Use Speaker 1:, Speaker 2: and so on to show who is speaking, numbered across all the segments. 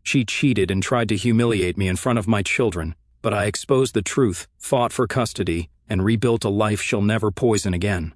Speaker 1: She cheated and tried to humiliate me in front of my children, but I exposed the truth, fought for custody, and rebuilt a life she'll never poison again.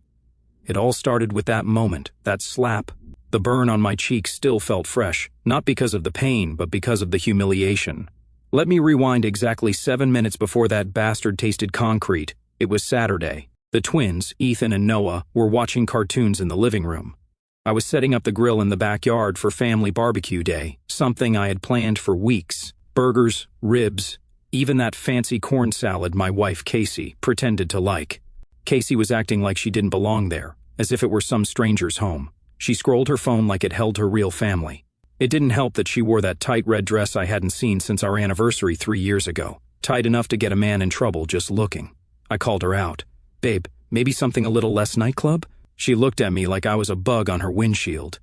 Speaker 1: It all started with that moment, that slap. The burn on my cheek still felt fresh, not because of the pain, but because of the humiliation. Let me rewind exactly 7 minutes before that bastard tasted concrete. It was Saturday. The twins, Ethan and Noah, were watching cartoons in the living room. I was setting up the grill in the backyard for family barbecue day, something I had planned for weeks. Burgers, ribs, even that fancy corn salad my wife, Casey, pretended to like. Casey was acting like she didn't belong there, as if it were some stranger's home. She scrolled her phone like it held her real family. It didn't help that she wore that tight red dress I hadn't seen since our anniversary 3 years ago, tight enough to get a man in trouble just looking. I called her out. "Babe, maybe something a little less nightclub?" She looked at me like I was a bug on her windshield.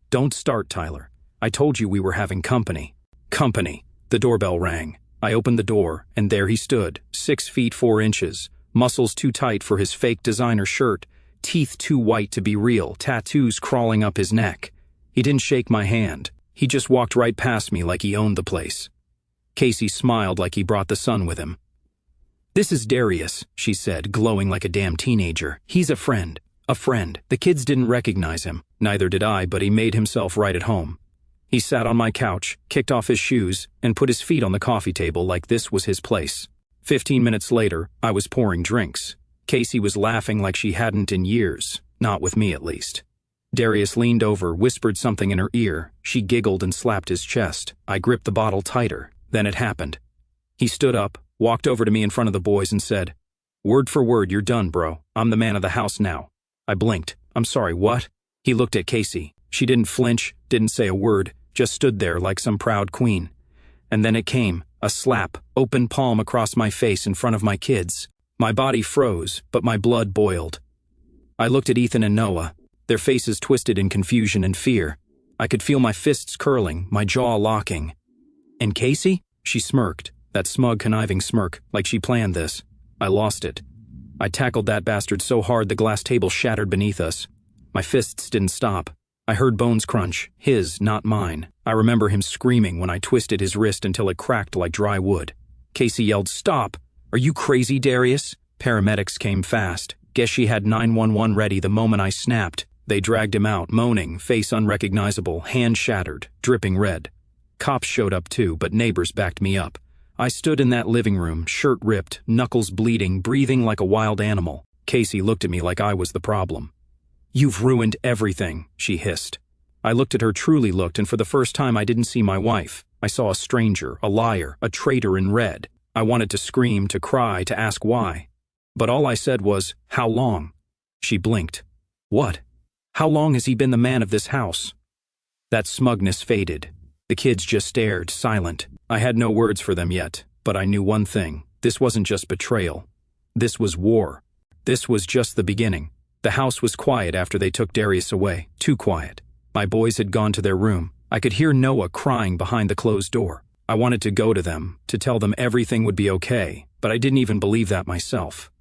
Speaker 1: "Don't start, Tyler. I told you we were having company." Company. The doorbell rang. I opened the door, and there he stood, 6 feet 4 inches, muscles too tight for his fake designer shirt, teeth too white to be real, tattoos crawling up his neck. He didn't shake my hand. He just walked right past me like he owned the place. Casey smiled like he brought the sun with him. "This is Darius," she said, glowing like a damn teenager. "He's a friend. A friend." The kids didn't recognize him. Neither did I, but he made himself right at home. He sat on my couch, kicked off his shoes, and put his feet on the coffee table like this was his place. 15 minutes later, I was pouring drinks. Casey was laughing like she hadn't in years, not with me at least. Darius leaned over, whispered something in her ear. She giggled and slapped his chest. I gripped the bottle tighter. Then it happened. He stood up, walked over to me in front of the boys and said, "Word for word, you're done, bro. I'm the man of the house now." I blinked. "I'm sorry, what?" He looked at Casey. She didn't flinch, didn't say a word, just stood there like some proud queen. And then it came, a slap, open palm across my face in front of my kids. My body froze, but my blood boiled. I looked at Ethan and Noah, their faces twisted in confusion and fear. I could feel my fists curling, my jaw locking. "And Casey?" She smirked, that smug, conniving smirk, like she planned this. I lost it. I tackled that bastard so hard the glass table shattered beneath us. My fists didn't stop. I heard bones crunch, his, not mine. I remember him screaming when I twisted his wrist until it cracked like dry wood. Casey yelled, "Stop! Are you crazy, Darius?" Paramedics came fast. Guess she had 911 ready the moment I snapped. They dragged him out, moaning, face unrecognizable, hand shattered, dripping red. Cops showed up too, but neighbors backed me up. I stood in that living room, shirt ripped, knuckles bleeding, breathing like a wild animal. Casey looked at me like I was the problem. "You've ruined everything," she hissed. I looked at her, truly looked, and for the first time I didn't see my wife. I saw a stranger, a liar, a traitor in red. I wanted to scream, to cry, to ask why. But all I said was, "How long?" She blinked. "What? How long has he been the man of this house?" That smugness faded. The kids just stared, silent. I had no words for them yet, but I knew one thing. This wasn't just betrayal. This was war. This was just the beginning. The house was quiet after they took Darius away, too quiet. My boys had gone to their room. I could hear Noah crying behind the closed door. I wanted to go to them, to tell them everything would be okay, but I didn't even believe that myself.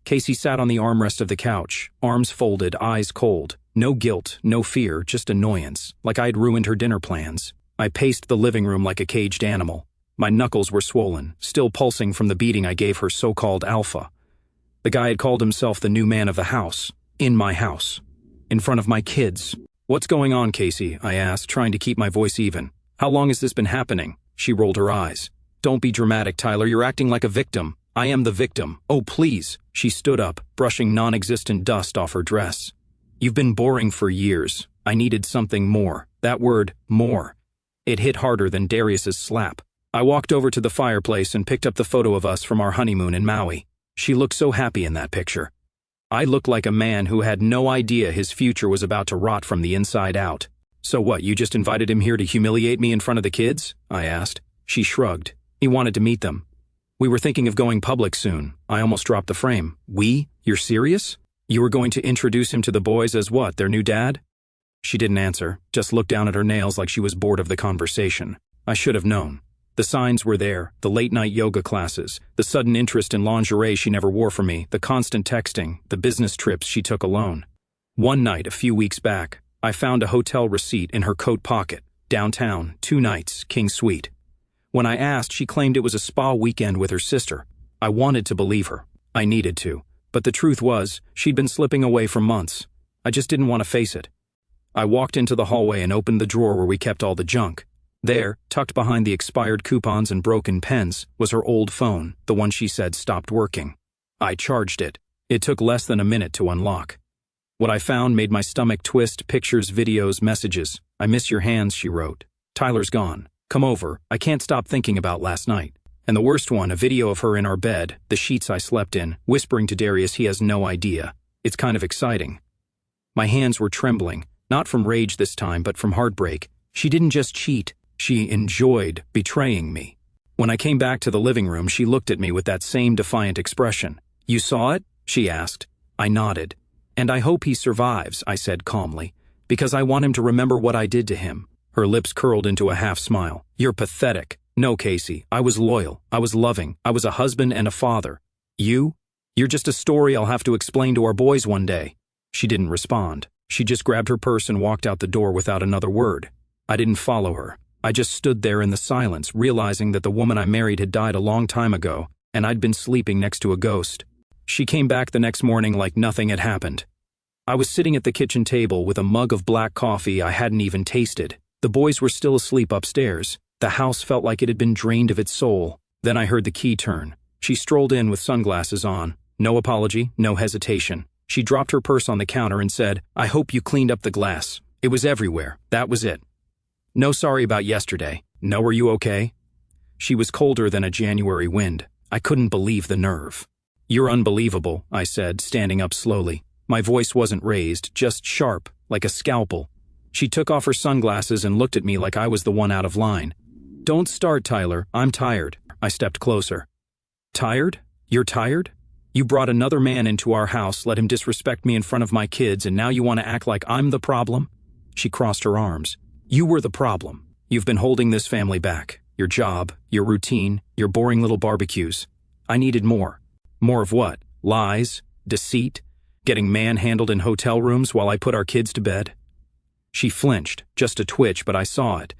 Speaker 1: Casey sat on the armrest of the couch, arms folded, eyes cold. No guilt, no fear, just annoyance, like I'd ruined her dinner plans. I paced the living room like a caged animal. My knuckles were swollen, still pulsing from the beating I gave her so-called alpha. The guy had called himself the new man of the house. In my house. In front of my kids. "What's going on, Casey?" I asked, trying to keep my voice even. "How long has this been happening?" She rolled her eyes. "Don't be dramatic, Tyler. You're acting like a victim." "I am the victim. Oh, please." She stood up, brushing non-existent dust off her dress. "You've been boring for years. I needed something more." That word, more. It hit harder than Darius's slap. I walked over to the fireplace and picked up the photo of us from our honeymoon in Maui. She looked so happy in that picture. I looked like a man who had no idea his future was about to rot from the inside out. "So what, you just invited him here to humiliate me in front of the kids?" I asked. She shrugged. "He wanted to meet them. We were thinking of going public soon." I almost dropped the frame. "We? You're serious? You were going to introduce him to the boys as what, their new dad?" She didn't answer, just looked down at her nails like she was bored of the conversation. I should have known. The signs were there, the late-night yoga classes, the sudden interest in lingerie she never wore for me, the constant texting, the business trips she took alone. One night, a few weeks back, I found a hotel receipt in her coat pocket. Downtown, 2 nights, King Suite. When I asked, she claimed it was a spa weekend with her sister. I wanted to believe her. I needed to. But the truth was, she'd been slipping away for months. I just didn't want to face it. I walked into the hallway and opened the drawer where we kept all the junk. There, tucked behind the expired coupons and broken pens, was her old phone, the one she said stopped working. I charged it. It took less than a minute to unlock. What I found made my stomach twist: pictures, videos, messages. "I miss your hands," she wrote. "Tyler's gone. Come over. I can't stop thinking about last night." And the worst one, a video of her in our bed, the sheets I slept in, whispering to Darius he has no idea. It's kind of exciting. My hands were trembling, not from rage this time, but from heartbreak. She didn't just cheat. She enjoyed betraying me. When I came back to the living room, she looked at me with that same defiant expression. "You saw it?" she asked. I nodded. "And I hope he survives," I said calmly, "because I want him to remember what I did to him." Her lips curled into a half-smile. "You're pathetic." "No, Casey, I was loyal. I was loving. I was a husband and a father. You're just a story I'll have to explain to our boys one day." She didn't respond. She just grabbed her purse and walked out the door without another word. I didn't follow her. I just stood there in the silence, realizing that the woman I married had died a long time ago, and I'd been sleeping next to a ghost. She came back the next morning like nothing had happened. I was sitting at the kitchen table with a mug of black coffee I hadn't even tasted. The boys were still asleep upstairs. The house felt like it had been drained of its soul. Then I heard the key turn. She strolled in with sunglasses on. No apology, no hesitation. She dropped her purse on the counter and said, "I hope you cleaned up the glass. It was everywhere. That was it. No sorry about yesterday. No, are you okay?" She was colder than a January wind. I couldn't believe the nerve. "You're unbelievable," I said, standing up slowly. My voice wasn't raised, just sharp, like a scalpel. She took off her sunglasses and looked at me like I was the one out of line. "Don't start, Tyler. I'm tired." I stepped closer. "Tired? You're tired? You brought another man into our house, let him disrespect me in front of my kids, and now you want to act like I'm the problem?" She crossed her arms. "You were the problem. You've been holding this family back. Your job, your routine, your boring little barbecues. I needed more. More of what? Lies? Deceit? Getting manhandled in hotel rooms while I put our kids to bed?" She flinched, just a twitch, but I saw it.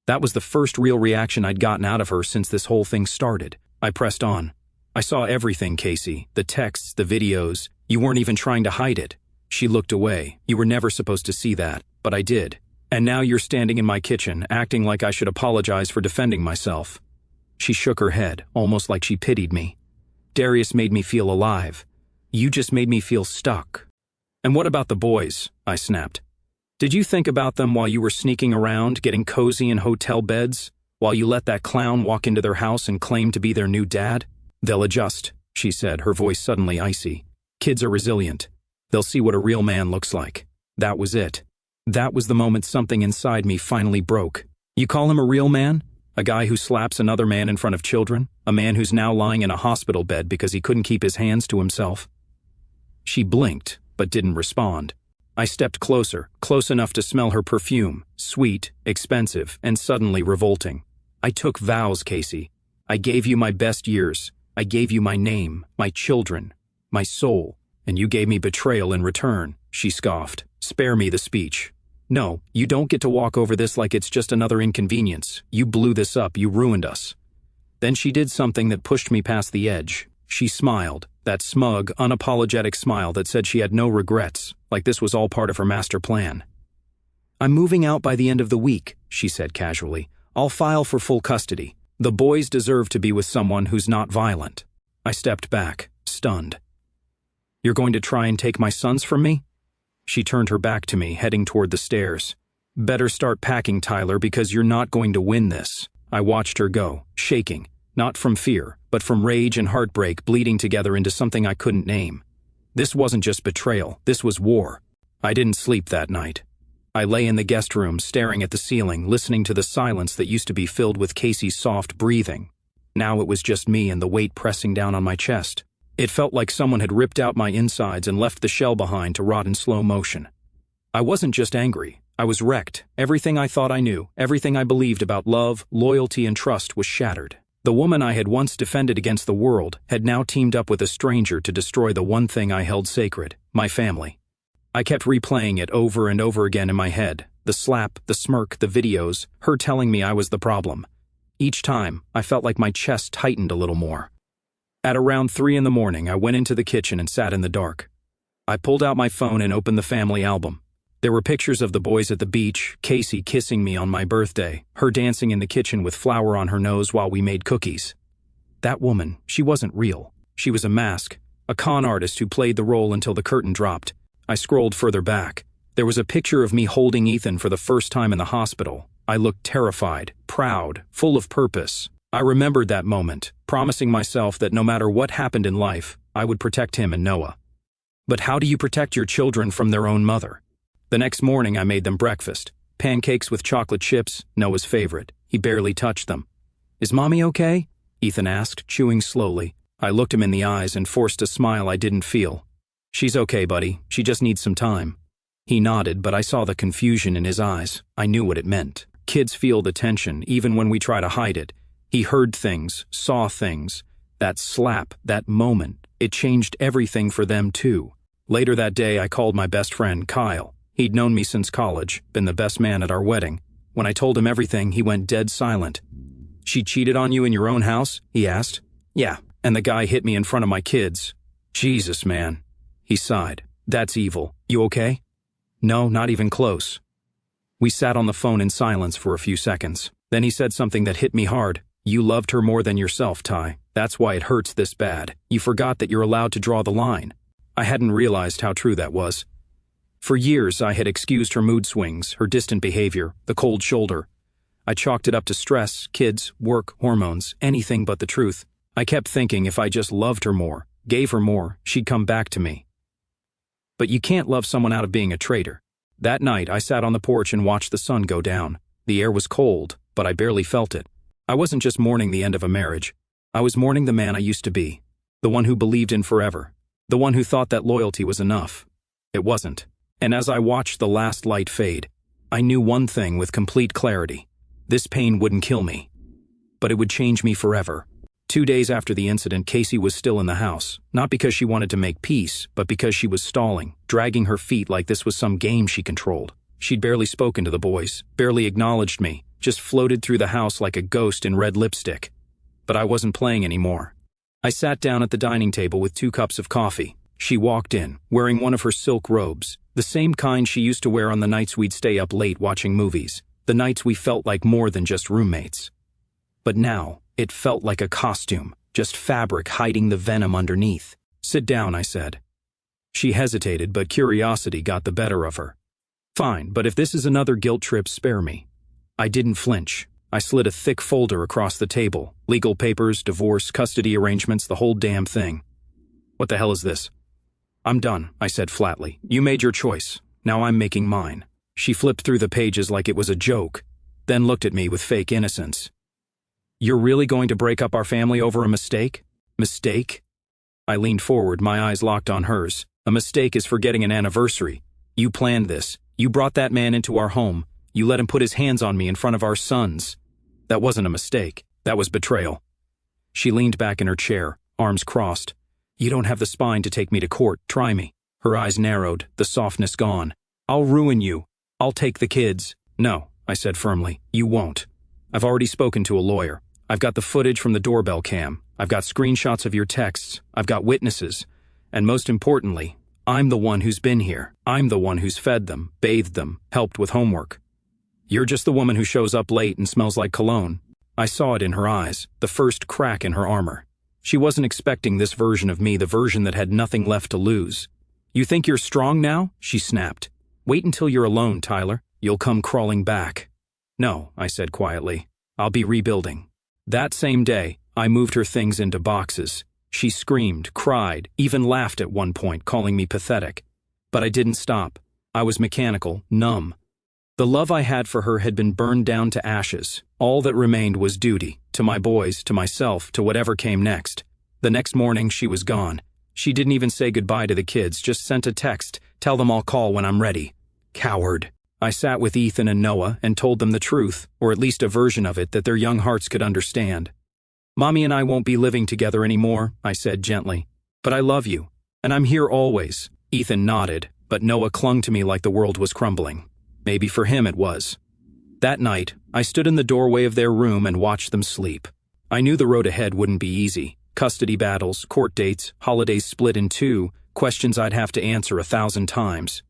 Speaker 1: That was the first real reaction I'd gotten out of her since this whole thing started. I pressed on. "I saw everything, Casey. The texts, the videos. You weren't even trying to hide it." She looked away. "You were never supposed to see that, but I did. And now you're standing in my kitchen, acting like I should apologize for defending myself." She shook her head, almost like she pitied me. "Darius made me feel alive. You just made me feel stuck." "And what about the boys?" I snapped. "Did you think about them while you were sneaking around, getting cozy in hotel beds, while you let that clown walk into their house and claim to be their new dad?" "They'll adjust," she said, her voice suddenly icy. "Kids are resilient. They'll see what a real man looks like." That was it. That was the moment something inside me finally broke. "You call him a real man? A guy who slaps another man in front of children? A man who's now lying in a hospital bed because he couldn't keep his hands to himself?" She blinked, but didn't respond. I stepped closer, close enough to smell her perfume, sweet, expensive, and suddenly revolting. "I took vows, Casey. I gave you my best years. I gave you my name, my children, my soul, and you gave me betrayal in return," she scoffed. "Spare me the speech. No, you don't get to walk over this like it's just another inconvenience. You blew this up, you ruined us." Then she did something that pushed me past the edge. She smiled, that smug, unapologetic smile that said she had no regrets, like this was all part of her master plan. "I'm moving out by the end of the week," she said casually. "I'll file for full custody. The boys deserve to be with someone who's not violent." I stepped back, stunned. "You're going to try and take my sons from me?" She turned her back to me, heading toward the stairs. "Better start packing, Tyler, because you're not going to win this." I watched her go, shaking, not from fear, but from rage and heartbreak bleeding together into something I couldn't name. This wasn't just betrayal, this was war. I didn't sleep that night. I lay in the guest room, staring at the ceiling, listening to the silence that used to be filled with Casey's soft breathing. Now it was just me and the weight pressing down on my chest. It felt like someone had ripped out my insides and left the shell behind to rot in slow motion. I wasn't just angry. I was wrecked. Everything I thought I knew, everything I believed about love, loyalty, and trust was shattered. The woman I had once defended against the world had now teamed up with a stranger to destroy the one thing I held sacred, my family. I kept replaying it over and over again in my head, The slap, the smirk, the videos, her telling me I was the problem. Each time, I felt like my chest tightened a little more. At around 3 in the morning, I went into the kitchen and sat in the dark. I pulled out my phone and opened the family album. There were pictures of the boys at the beach, Casey kissing me on my birthday, her dancing in the kitchen with flour on her nose while we made cookies. That woman, she wasn't real. She was a mask, a con artist who played the role until the curtain dropped. I scrolled further back. There was a picture of me holding Ethan for the first time in the hospital. I looked terrified, proud, full of purpose. I remembered that moment, promising myself that no matter what happened in life, I would protect him and Noah. But how do you protect your children from their own mother? The next morning I made them breakfast. Pancakes with chocolate chips, Noah's favorite. He barely touched them. "Is Mommy okay?" Ethan asked, chewing slowly. I looked him in the eyes and forced a smile I didn't feel. "She's okay, buddy. She just needs some time." He nodded, but I saw the confusion in his eyes. I knew what it meant. Kids feel the tension, even when we try to hide it. He heard things, saw things. That slap, that moment, it changed everything for them too. Later that day, I called my best friend, Kyle. He'd known me since college, been the best man at our wedding. When I told him everything, he went dead silent. "She cheated on you in your own house?" he asked. "Yeah, and the guy hit me in front of my kids." "Jesus, man." He sighed. "That's evil. You okay?" "No, not even close." We sat on the phone in silence for a few seconds. Then he said something that hit me hard. "You loved her more than yourself, Ty. That's why it hurts this bad. You forgot that you're allowed to draw the line." I hadn't realized how true that was. For years, I had excused her mood swings, her distant behavior, the cold shoulder. I chalked it up to stress, kids, work, hormones, anything but the truth. I kept thinking if I just loved her more, gave her more, she'd come back to me. But you can't love someone out of being a traitor. That night, I sat on the porch and watched the sun go down. The air was cold, but I barely felt it. I wasn't just mourning the end of a marriage. I was mourning the man I used to be. The one who believed in forever. The one who thought that loyalty was enough. It wasn't. And as I watched the last light fade, I knew one thing with complete clarity. This pain wouldn't kill me. But it would change me forever. 2 days after the incident, Casey was still in the house, not because she wanted to make peace, but because she was stalling, dragging her feet like this was some game she controlled. She'd barely spoken to the boys, barely acknowledged me, just floated through the house like a ghost in red lipstick. But I wasn't playing anymore. I sat down at the dining table with 2 cups of coffee. She walked in, wearing one of her silk robes, the same kind she used to wear on the nights we'd stay up late watching movies, the nights we felt like more than just roommates. But now, it felt like a costume, just fabric hiding the venom underneath. "Sit down," I said. She hesitated, but curiosity got the better of her. "Fine, but if this is another guilt trip, spare me." I didn't flinch. I slid a thick folder across the table. Legal papers, divorce, custody arrangements, the whole damn thing. "What the hell is this?" "I'm done," I said flatly. "You made your choice. Now I'm making mine." She flipped through the pages like it was a joke, then looked at me with fake innocence. "You're really going to break up our family over a mistake?" "Mistake?" I leaned forward, my eyes locked on hers. "A mistake is forgetting an anniversary. You planned this. You brought that man into our home. You let him put his hands on me in front of our sons. That wasn't a mistake. That was betrayal." She leaned back in her chair, arms crossed. "You don't have the spine to take me to court. Try me." Her eyes narrowed, the softness gone. "I'll ruin you. I'll take the kids." "No," I said firmly. "You won't. I've already spoken to a lawyer. I've got the footage from the doorbell cam. I've got screenshots of your texts. I've got witnesses. And most importantly, I'm the one who's been here. I'm the one who's fed them, bathed them, helped with homework. You're just the woman who shows up late and smells like cologne." I saw it in her eyes, the first crack in her armor. She wasn't expecting this version of me, the version that had nothing left to lose. "You think you're strong now?" she snapped. "Wait until you're alone, Tyler. You'll come crawling back." "No," I said quietly. "I'll be rebuilding." That same day, I moved her things into boxes. She screamed, cried, even laughed at one point, calling me pathetic. But I didn't stop. I was mechanical, numb. The love I had for her had been burned down to ashes. All that remained was duty, to my boys, to myself, to whatever came next. The next morning, she was gone. She didn't even say goodbye to the kids, just sent a text, "Tell them I'll call when I'm ready." Coward. I sat with Ethan and Noah and told them the truth, or at least a version of it that their young hearts could understand. "Mommy and I won't be living together anymore," I said gently. "But I love you, and I'm here always." Ethan nodded, but Noah clung to me like the world was crumbling. Maybe for him it was. That night, I stood in the doorway of their room and watched them sleep. I knew the road ahead wouldn't be easy. Custody battles, court dates, holidays split in two, questions I'd have to answer 1,000 times.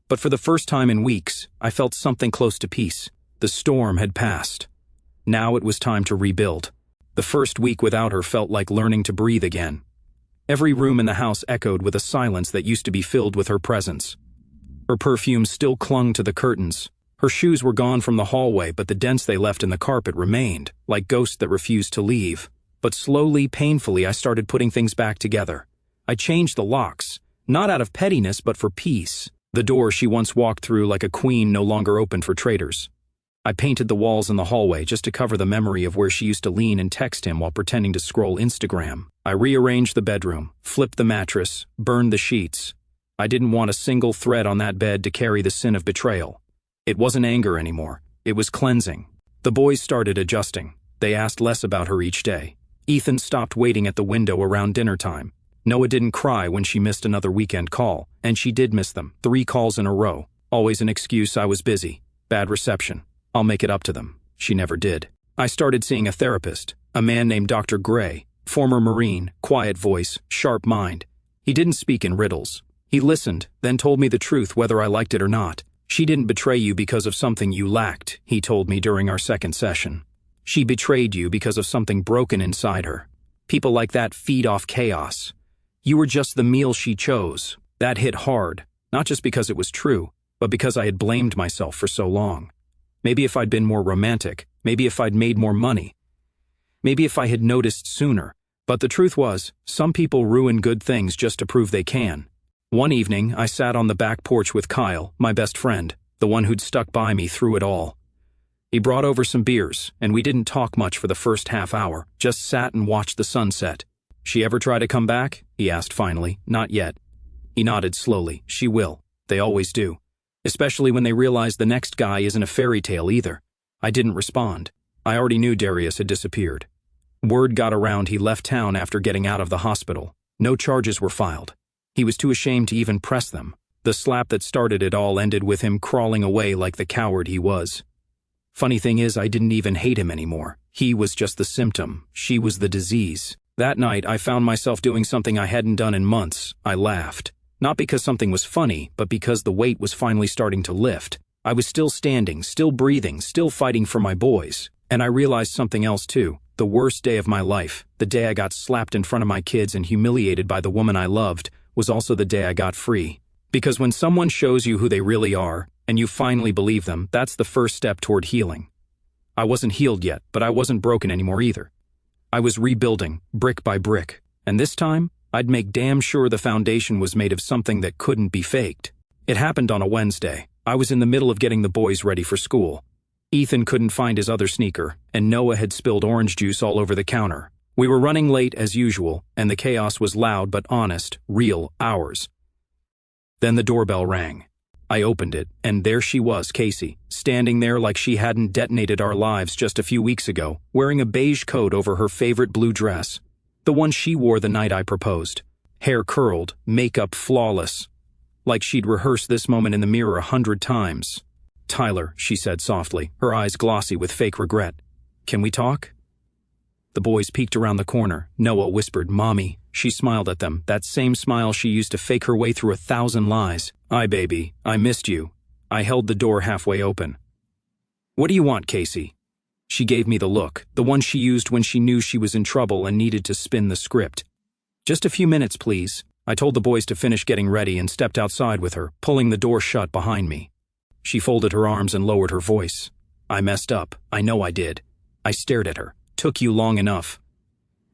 Speaker 1: But for the first time in weeks, I felt something close to peace. The storm had passed. Now it was time to rebuild. The first week without her felt like learning to breathe again. Every room in the house echoed with a silence that used to be filled with her presence. Her perfume still clung to the curtains. Her shoes were gone from the hallway, but the dents they left in the carpet remained, like ghosts that refused to leave. But slowly, painfully, I started putting things back together. I changed the locks, not out of pettiness, but for peace. The door she once walked through like a queen no longer opened for traitors. I painted the walls in the hallway just to cover the memory of where she used to lean and text him while pretending to scroll Instagram. I rearranged the bedroom, flipped the mattress, burned the sheets. I didn't want a single thread on that bed to carry the sin of betrayal. It wasn't anger anymore. It was cleansing. The boys started adjusting. They asked less about her each day. Ethan stopped waiting at the window around dinner time. Noah didn't cry when she missed another weekend call, and she did miss them, 3 calls in a row. Always an excuse: I was busy, bad reception, I'll make it up to them. She never did. I started seeing a therapist, a man named Dr. Gray, former Marine, quiet voice, sharp mind. He didn't speak in riddles. He listened, then told me the truth whether I liked it or not. She didn't betray you because of something you lacked, he told me during our second session. She betrayed you because of something broken inside her. People like that feed off chaos. You were just the meal she chose. That hit hard, not just because it was true, but because I had blamed myself for so long. Maybe if I'd been more romantic, maybe if I'd made more money, maybe if I had noticed sooner. But the truth was, some people ruin good things just to prove they can. One evening, I sat on the back porch with Kyle, my best friend, the one who'd stuck by me through it all. He brought over some beers, and we didn't talk much for the first half hour, just sat and watched the sunset. She ever try to come back? He asked finally. Not yet. He nodded slowly. She will. They always do. Especially when they realize the next guy isn't a fairy tale either. I didn't respond. I already knew Darius had disappeared. Word got around he left town after getting out of the hospital. No charges were filed. He was too ashamed to even press them. The slap that started it all ended with him crawling away like the coward he was. Funny thing is, I didn't even hate him anymore. He was just the symptom. She was the disease. That night, I found myself doing something I hadn't done in months. I laughed. Not because something was funny, but because the weight was finally starting to lift. I was still standing, still breathing, still fighting for my boys. And I realized something else too. The worst day of my life, the day I got slapped in front of my kids and humiliated by the woman I loved, was also the day I got free. Because when someone shows you who they really are, and you finally believe them, that's the first step toward healing. I wasn't healed yet, but I wasn't broken anymore either. I was rebuilding, brick by brick, and this time, I'd make damn sure the foundation was made of something that couldn't be faked. It happened on a Wednesday. I was in the middle of getting the boys ready for school. Ethan couldn't find his other sneaker, and Noah had spilled orange juice all over the counter. We were running late as usual, and the chaos was loud but honest, real, ours. Then the doorbell rang. I opened it, and there she was, Casey, standing there like she hadn't detonated our lives just a few weeks ago, wearing a beige coat over her favorite blue dress, the one she wore the night I proposed. Hair curled, makeup flawless, like she'd rehearsed this moment in the mirror 100 times. "Tyler," she said softly, her eyes glossy with fake regret. "Can we talk?" The boys peeked around the corner. Noah whispered, "Mommy." She smiled at them, that same smile she used to fake her way through 1,000 lies. "Aye, baby, I missed you." I held the door halfway open. "What do you want, Casey?" She gave me the look, the one she used when she knew she was in trouble and needed to spin the script. "Just a few minutes, please." I told the boys to finish getting ready and stepped outside with her, pulling the door shut behind me. She folded her arms and lowered her voice. "I messed up. I know I did." I stared at her. "Took you long enough."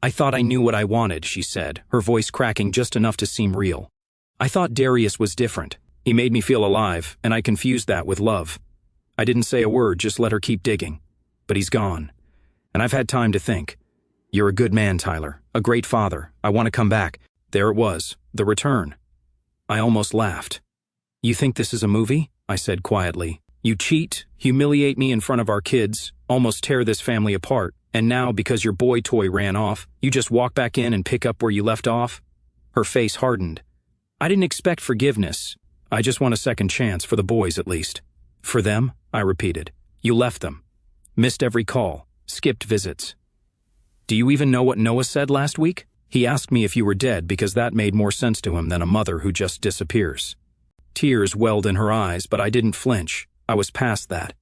Speaker 1: "I thought I knew what I wanted," she said, her voice cracking just enough to seem real. "I thought Darius was different. He made me feel alive, and I confused that with love. I didn't say a word, just let her keep digging. But he's gone. And I've had time to think. You're a good man, Tyler. A great father. I want to come back." There it was, the return. I almost laughed. "You think this is a movie?" I said quietly. "You cheat, humiliate me in front of our kids, almost tear this family apart, and now, because your boy toy ran off, you just walk back in and pick up where you left off?" Her face hardened. "I didn't expect forgiveness. I just want a second chance for the boys at least." For them? I repeated. You left them. Missed every call. Skipped visits. Do you even know what Noah said last week? He asked me if you were dead because that made more sense to him than a mother who just disappears. Tears welled in her eyes, but I didn't flinch. I was past that.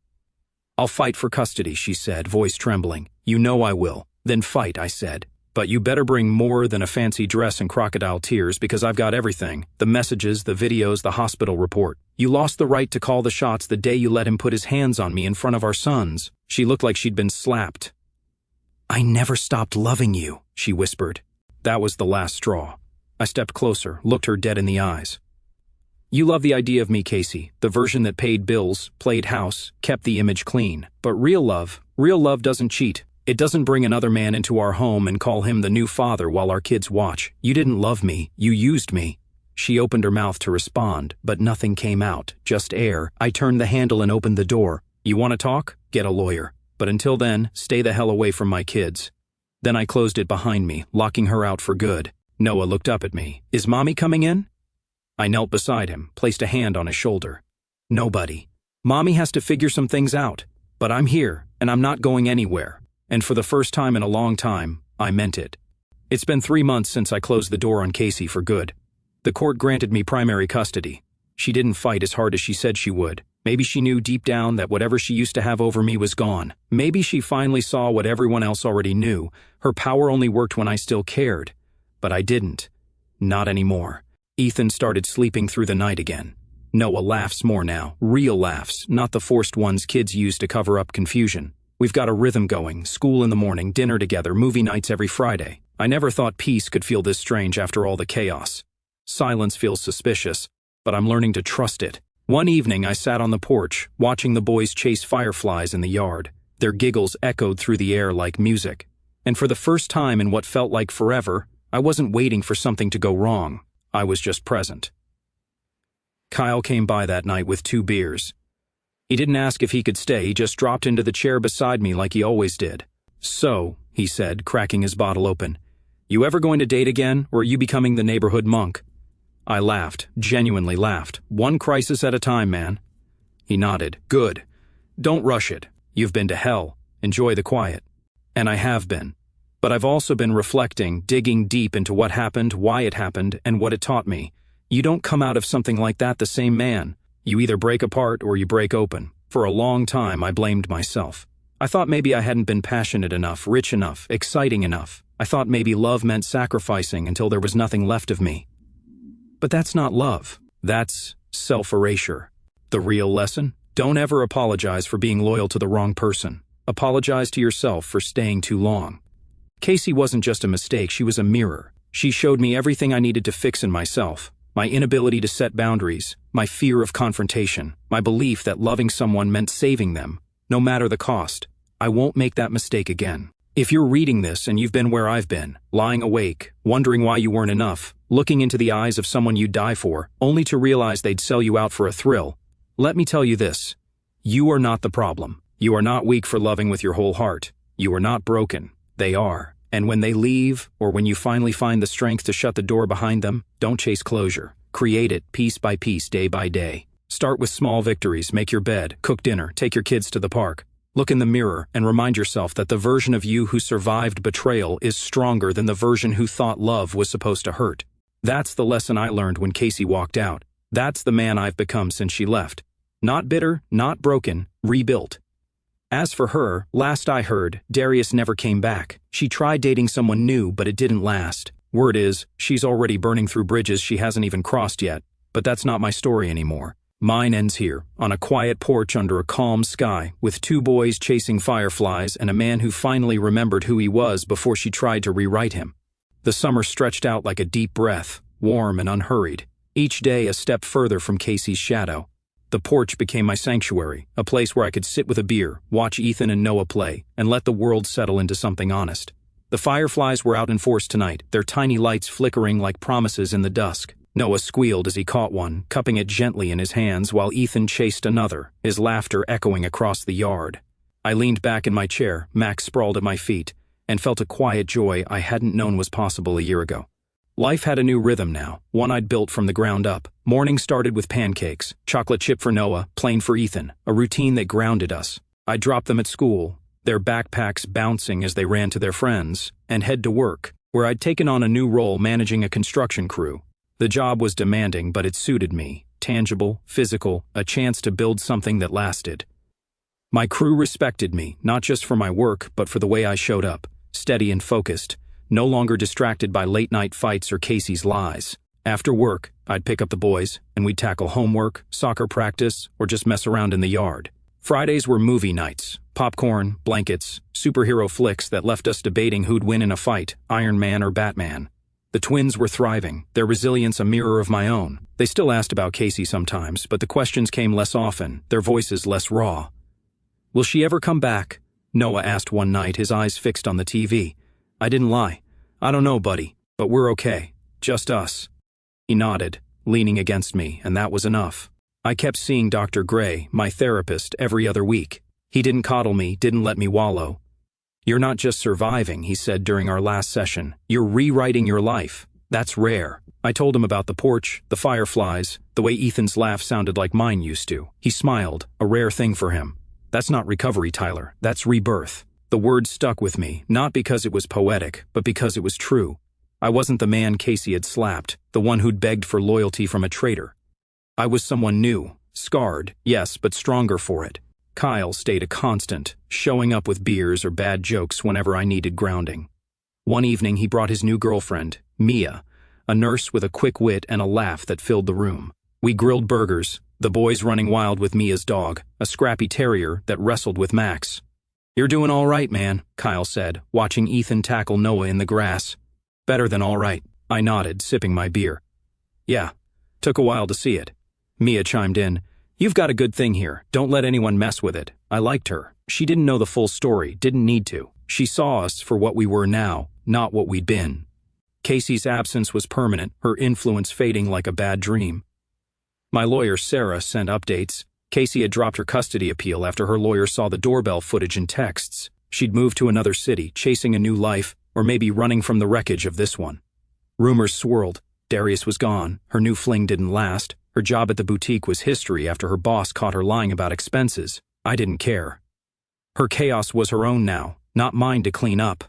Speaker 1: I'll fight for custody, she said, voice trembling. You know I will. Then fight, I said. But you better bring more than a fancy dress and crocodile tears because I've got everything. The messages, the videos, the hospital report. You lost the right to call the shots the day you let him put his hands on me in front of our sons. She looked like she'd been slapped. I never stopped loving you, she whispered. That was the last straw. I stepped closer, looked her dead in the eyes. You love the idea of me, Casey, the version that paid bills, played house, kept the image clean. But real love doesn't cheat. It doesn't bring another man into our home and call him the new father while our kids watch. You didn't love me, you used me. She opened her mouth to respond, but nothing came out, just air. I turned the handle and opened the door. You want to talk? Get a lawyer. But until then, stay the hell away from my kids. Then I closed it behind me, locking her out for good. Noah looked up at me. Is Mommy coming in? I knelt beside him, placed a hand on his shoulder. Nobody. Mommy has to figure some things out. But I'm here, and I'm not going anywhere. And for the first time in a long time, I meant it. It's been 3 months since I closed the door on Casey for good. The court granted me primary custody. She didn't fight as hard as she said she would. Maybe she knew deep down that whatever she used to have over me was gone. Maybe she finally saw what everyone else already knew. Her power only worked when I still cared. But I didn't. Not anymore. Ethan started sleeping through the night again. Noah laughs more now. Real laughs, not the forced ones kids use to cover up confusion. We've got a rhythm going, school in the morning, dinner together, movie nights every Friday. I never thought peace could feel this strange after all the chaos. Silence feels suspicious, but I'm learning to trust it. One evening I sat on the porch, watching the boys chase fireflies in the yard. Their giggles echoed through the air like music. And for the first time in what felt like forever, I wasn't waiting for something to go wrong. I was just present. Kyle came by that night with 2 beers. He didn't ask if he could stay, he just dropped into the chair beside me like he always did. So, he said, cracking his bottle open, you ever going to date again, or are you becoming the neighborhood monk? I laughed, genuinely laughed. One crisis at a time, man. He nodded. Good. Don't rush it. You've been to hell. Enjoy the quiet. And I have been. But I've also been reflecting, digging deep into what happened, why it happened, and what it taught me. You don't come out of something like that the same man. You either break apart or you break open. For a long time, I blamed myself. I thought maybe I hadn't been passionate enough, rich enough, exciting enough. I thought maybe love meant sacrificing until there was nothing left of me. But that's not love. That's self-erasure. The real lesson? Don't ever apologize for being loyal to the wrong person. Apologize to yourself for staying too long. Casey wasn't just a mistake, she was a mirror. She showed me everything I needed to fix in myself. My inability to set boundaries, my fear of confrontation, my belief that loving someone meant saving them, no matter the cost. I won't make that mistake again. If you're reading this and you've been where I've been, lying awake, wondering why you weren't enough, looking into the eyes of someone you'd die for, only to realize they'd sell you out for a thrill, let me tell you this. You are not the problem. You are not weak for loving with your whole heart. You are not broken. They are. And when they leave, or when you finally find the strength to shut the door behind them, don't chase closure. Create it piece by piece, day by day. Start with small victories, make your bed, cook dinner, take your kids to the park. Look in the mirror and remind yourself that the version of you who survived betrayal is stronger than the version who thought love was supposed to hurt. That's the lesson I learned when Casey walked out. That's the man I've become since she left. Not bitter, not broken, rebuilt. As for her, last I heard, Darius never came back. She tried dating someone new, but it didn't last. Word is, she's already burning through bridges she hasn't even crossed yet. But that's not my story anymore. Mine ends here, on a quiet porch under a calm sky, with 2 boys chasing fireflies and a man who finally remembered who he was before she tried to rewrite him. The summer stretched out like a deep breath, warm and unhurried. Each day a step further from Casey's shadow. The porch became my sanctuary, a place where I could sit with a beer, watch Ethan and Noah play, and let the world settle into something honest. The fireflies were out in force tonight, their tiny lights flickering like promises in the dusk. Noah squealed as he caught one, cupping it gently in his hands while Ethan chased another, his laughter echoing across the yard. I leaned back in my chair, Max sprawled at my feet, and felt a quiet joy I hadn't known was possible a year ago. Life had a new rhythm now, one I'd built from the ground up. Morning started with pancakes, chocolate chip for Noah, plain for Ethan, a routine that grounded us. I'd drop them at school, their backpacks bouncing as they ran to their friends, and head to work, where I'd taken on a new role managing a construction crew. The job was demanding, but it suited me. Tangible, physical, a chance to build something that lasted. My crew respected me, not just for my work, but for the way I showed up, steady and focused, no longer distracted by late-night fights or Casey's lies. After work, I'd pick up the boys, and we'd tackle homework, soccer practice, or just mess around in the yard. Fridays were movie nights, popcorn, blankets, superhero flicks that left us debating who'd win in a fight, Iron Man or Batman. The twins were thriving, their resilience a mirror of my own. They still asked about Casey sometimes, but the questions came less often, their voices less raw. "Will she ever come back?" Noah asked one night, his eyes fixed on the TV. I didn't lie. "I don't know, buddy, but we're okay. Just us." He nodded, leaning against me, and that was enough. I kept seeing Dr. Gray, my therapist, every other week. He didn't coddle me, didn't let me wallow. "You're not just surviving," he said during our last session. "You're rewriting your life. That's rare." I told him about the porch, the fireflies, the way Ethan's laugh sounded like mine used to. He smiled, a rare thing for him. "That's not recovery, Tyler. That's rebirth." The word stuck with me, not because it was poetic, but because it was true. I wasn't the man Casey had slapped, the one who'd begged for loyalty from a traitor. I was someone new, scarred, yes, but stronger for it. Kyle stayed a constant, showing up with beers or bad jokes whenever I needed grounding. One evening he brought his new girlfriend, Mia, a nurse with a quick wit and a laugh that filled the room. We grilled burgers, the boys running wild with Mia's dog, a scrappy terrier that wrestled with Max. "You're doing all right, man," Kyle said, watching Ethan tackle Noah in the grass. "Better than all right," I nodded, sipping my beer. "Yeah, took a while to see it." Mia chimed in. "You've got a good thing here. Don't let anyone mess with it." I liked her. She didn't know the full story, didn't need to. She saw us for what we were now, not what we'd been. Casey's absence was permanent, her influence fading like a bad dream. My lawyer, Sarah, sent updates. Casey had dropped her custody appeal after her lawyer saw the doorbell footage and texts. She'd moved to another city, chasing a new life, or maybe running from the wreckage of this one. Rumors swirled. Darius was gone. Her new fling didn't last. Her job at the boutique was history after her boss caught her lying about expenses. I didn't care. Her chaos was her own now, not mine to clean up.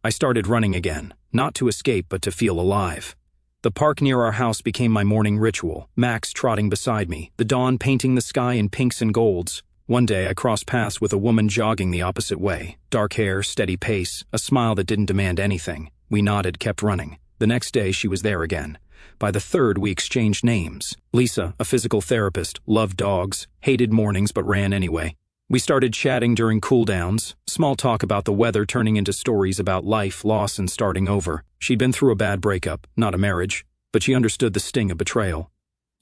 Speaker 1: I started running again, not to escape but to feel alive. The park near our house became my morning ritual, Max trotting beside me, the dawn painting the sky in pinks and golds. One day I crossed paths with a woman jogging the opposite way. Dark hair, steady pace, a smile that didn't demand anything. We nodded, kept running. The next day she was there again. By the third we exchanged names. Lisa, a physical therapist, loved dogs, hated mornings but ran anyway. We started chatting during cool-downs, small talk about the weather turning into stories about life, loss, and starting over. She'd been through a bad breakup, not a marriage, but she understood the sting of betrayal.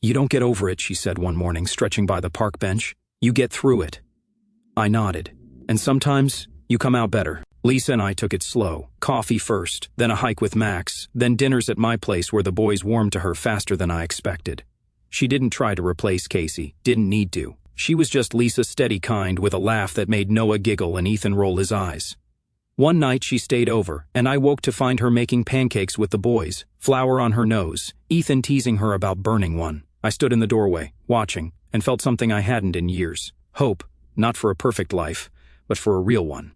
Speaker 1: "You don't get over it," she said one morning, stretching by the park bench. "You get through it." I nodded. "And sometimes, you come out better." Lisa and I took it slow. Coffee first, then a hike with Max, then dinners at my place where the boys warmed to her faster than I expected. She didn't try to replace Casey, didn't need to. She was just Lisa's steady kind with a laugh that made Noah giggle and Ethan roll his eyes. One night she stayed over, and I woke to find her making pancakes with the boys, flour on her nose, Ethan teasing her about burning one. I stood in the doorway, watching, and felt something I hadn't in years. Hope, not for a perfect life, but for a real one.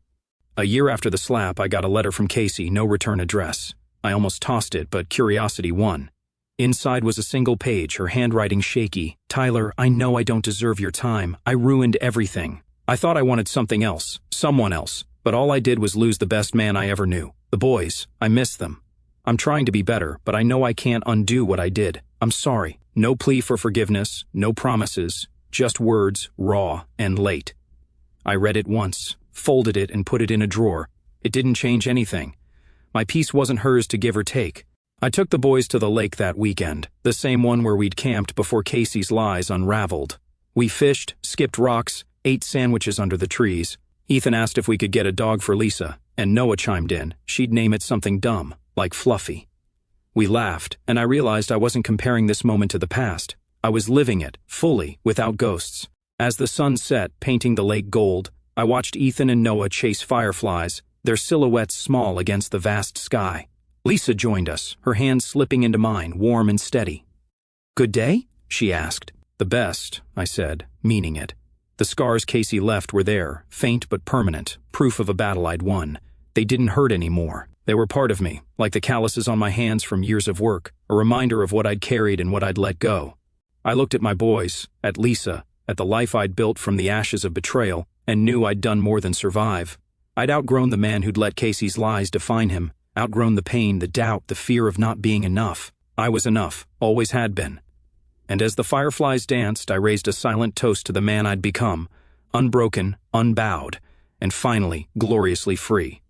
Speaker 1: A year after the slap, I got a letter from Casey, no return address. I almost tossed it, but curiosity won. Inside was a single page, her handwriting shaky. "Tyler, I know I don't deserve your time. I ruined everything. I thought I wanted something else, someone else, but all I did was lose the best man I ever knew. The boys, I miss them. I'm trying to be better, but I know I can't undo what I did. I'm sorry." No plea for forgiveness, no promises, just words, raw and late. I read it once, folded it and put it in a drawer. It didn't change anything. My peace wasn't hers to give or take. I took the boys to the lake that weekend, the same one where we'd camped before Casey's lies unraveled. We fished, skipped rocks, ate sandwiches under the trees. Ethan asked if we could get a dog for Lisa, and Noah chimed in. She'd name it something dumb, like Fluffy. We laughed, and I realized I wasn't comparing this moment to the past. I was living it, fully, without ghosts. As the sun set, painting the lake gold, I watched Ethan and Noah chase fireflies, their silhouettes small against the vast sky. Lisa joined us, her hands slipping into mine, warm and steady. "Good day?" she asked. "The best," I said, meaning it. The scars Casey left were there, faint but permanent, proof of a battle I'd won. They didn't hurt anymore. They were part of me, like the calluses on my hands from years of work, a reminder of what I'd carried and what I'd let go. I looked at my boys, at Lisa, at the life I'd built from the ashes of betrayal, and knew I'd done more than survive. I'd outgrown the man who'd let Casey's lies define him, outgrown the pain, the doubt, the fear of not being enough. I was enough, always had been. And as the fireflies danced, I raised a silent toast to the man I'd become, unbroken, unbowed, and finally, gloriously free.